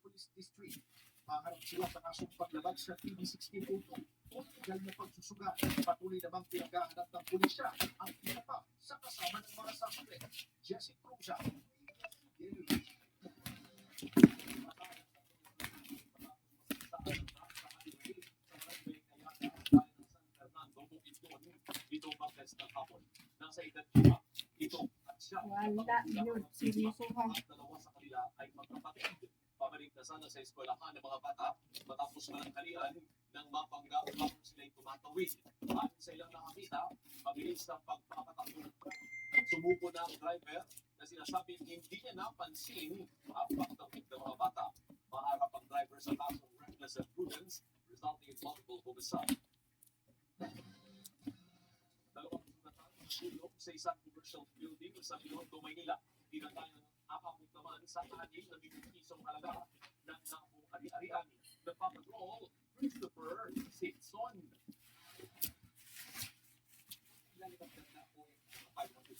Police District. Maharap sila sa kasong paglabag sa TV16 Auto o legal na pagsusuga. Patuloy namang pinaghahanap ng pulisya ang pinapa sa kasama ng mga suspect. Jesse Cruza. Ito Baptist ng hapon. Nasa edad niya, ito at siya. Wala yun. Seryoso ha. Ang dalawa sa kanila ay magkapatid. Pabalik na sana sa eskwelahan ng mga bata matapos malangkalian ng mapanggap habang sila'y tumatawid. At sa ilang nakakita, mabilis ang pagpapatakbo. Sumuko na ang driver na sinasabing hindi niya napansin ang pagtawid ng mga bata. Maharap ang driver sa kasong reckless imprudence resulting in multiple homicide. Dalawang sunatan sulong sa isang commercial building sa Binondo, Maynila. Tinatayan ng akapot naman sa 6,000 pisong halaga ng naong ari-arian. Nagpapatrol, Christopher Sitson. Ilalipagdag na po yung pagpapatrol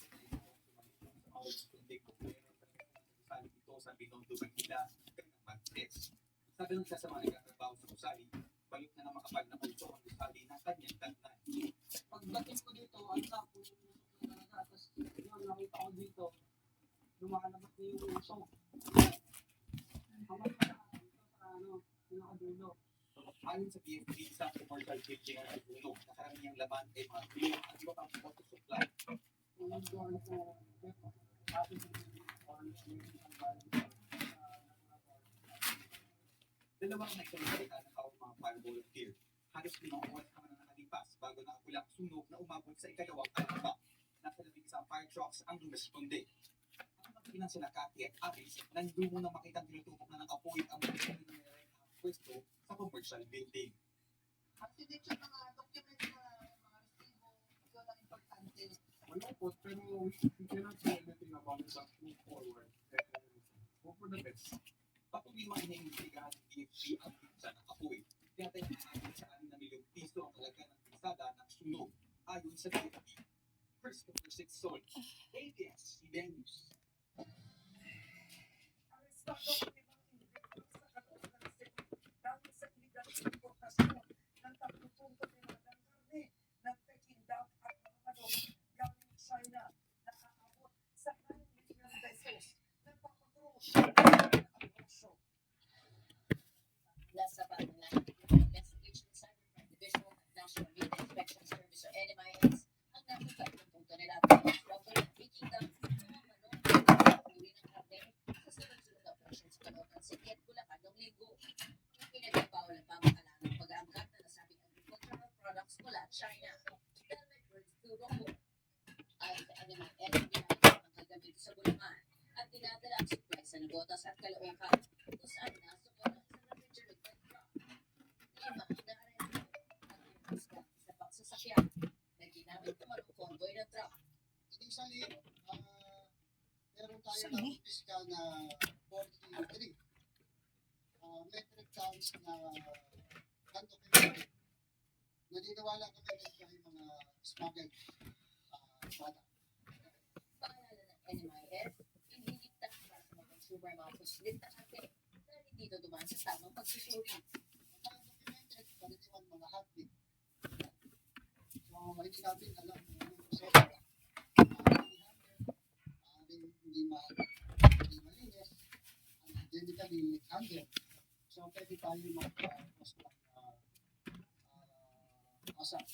sa ito sa Binondo, Maynila ng Martes. Sabi ng sa mga nagkatrabaho sa Kusali, balik na ng makapag na kulto ang Kusali na kanyang dagnan. Pagdating ko dito, ang tapo yung usok na talaga. Tapos yun, nakita ko dito, lumalabas na yung usok. Hawag pa na dito sa pinakadulo. Ayon sa PFD, sa commercial building ang nagulog na karamihang laman ay mga bill at iba pang photo supply. Yung doon sa depo. Sabi ko yung ang baling Dalawang nagsalita ng mga fire volunteer. Halos 5 oras naman ang nakalipas bago nakakulang sunog na umabot sa ikalawang alaba. Nasa 11 fire trucks ang lumisponde. Ang magiging sila Cathy at Aris, nandun mo na makitang tinutupok na ng apoy ang mga pwesto sa commercial building. Kasi dito yung mga document na mga resibo, yun ang importante. Wala po, pero we cannot do anything about it but move forward and hope for the best. Patuloy mga iniimbestigahan ng PFD ang pinsa ng apoy. Tinatay na natin sa 6 na milyong piso ang halaga ng pisada ng sunog. Ayon sa PFD, Christopher Sitson, ABS-CBN News. Arestado ang limang individual sa kaloob ng Cebu dahil sa iligal na importasyon ng 30 tonelada ng karne ng Peking duck at mga manok galing China na aabot sa 9 million pesos. Nagpapagross ang negosyo. Nasa Pangasinan Investigation Cybercrime Division of National Meat Inspection Service o NMIS ang nakita ng punto nila Dr. Vicky Dang uri ng karne sa sunod-sunod na operasyon sa Caloocan City at Bulacan noong linggo. Yung pinag-ibawal ang pamakalaan ng pag-aangkat na nasabing agricultural products mula China dahil may bird flu roko. Ayon sa NMIS, ginagawa ang kagamit sa Bulacan at dinadala ang supply sa Nagotas at Caloocan kung saan nasuko ng isang refrigerated truck. Lima ang naaresto at pinagkista sa pagsasakyan na ginamit naman ang convoy ng truck. Initially, meron tayo ng fiscal na 43 metric tons na undocumented. Naniniwala kami na ito ay mga smuggled product. Paalala ng NMIS, hindi ligtas para sa mga consumer mga pusilit na karne dahil hindi ito dumaan sa tamang pagsusuri. Mga undocumented, karaniwan mga hotmeat. So, hindi natin alam kung anong proseso. Hindi malinis, hygienically handled. So, pwede tayo mag-post ng asap.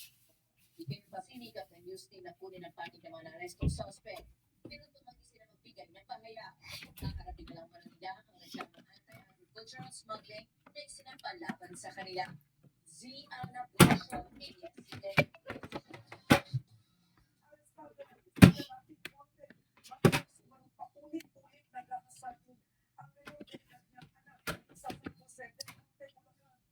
Ipinapasinigat ng news team na kunin ang panig ng mga na-arestong suspect. Pero tumanggi sila magbigay ng pahaya. Nakarating na lang manila ang reklamo ng anti-agricultural smuggling na isinampan laban sa kanila. Z. Ana Puso, ABS-CBN.